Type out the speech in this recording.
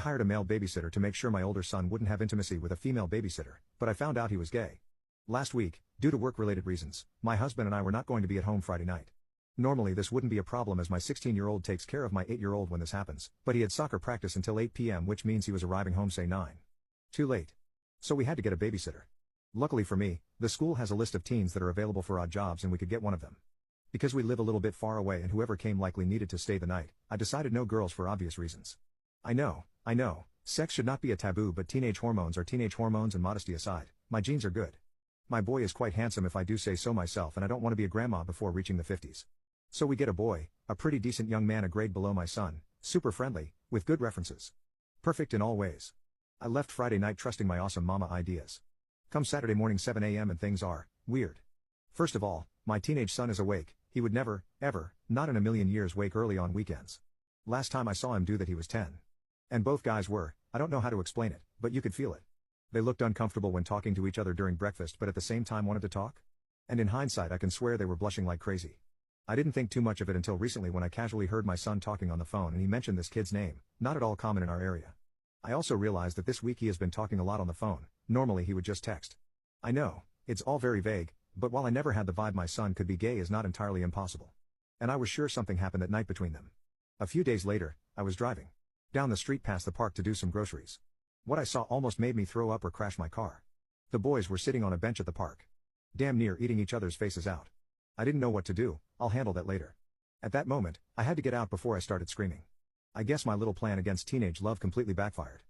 hired a male babysitter to make sure my older son wouldn't have intimacy with a female babysitter, but I found out he was gay. Last week, due to work-related reasons, my husband and I were not going to be at home Friday night. Normally this wouldn't be a problem as my 16-year-old takes care of my 8-year-old when this happens, but he had soccer practice until 8 p.m. which means he was arriving home say 9. Too late. So we had to get a babysitter. Luckily for me, the school has a list of teens that are available for odd jobs and we could get one of them. Because we live a little bit far away and whoever came likely needed to stay the night, I decided no girls for obvious reasons. I know, sex should not be a taboo but teenage hormones are teenage hormones and modesty aside, my genes are good. My boy is quite handsome if I do say so myself and I don't want to be a grandma before reaching the 50s. So we get a boy, a pretty decent young man a grade below my son, super friendly, with good references. Perfect in all ways. I left Friday night trusting my awesome mama ideas. Come Saturday morning 7 a.m. and things are weird. First of all, my teenage son is awake, he would never, ever, not in a million years wake early on weekends. Last time I saw him do that he was 10. And both guys were, I don't know how to explain it, but you could feel it. They looked uncomfortable when talking to each other during breakfast but at the same time wanted to talk. And in hindsight I can swear they were blushing like crazy. I didn't think too much of it until recently when I casually heard my son talking on the phone and he mentioned this kid's name, not at all common in our area. I also realized that this week he has been talking a lot on the phone, normally he would just text. I know, it's all very vague, but while I never had the vibe my son could be gay is not entirely impossible. And I was sure something happened that night between them. A few days later, I was driving down the street past the park to do some groceries. What I saw almost made me throw up or crash my car. The boys were sitting on a bench at the park. Damn near eating each other's faces out. I didn't know what to do, I'll handle that later. At that moment, I had to get out before I started screaming. I guess my little plan against teenage love completely backfired.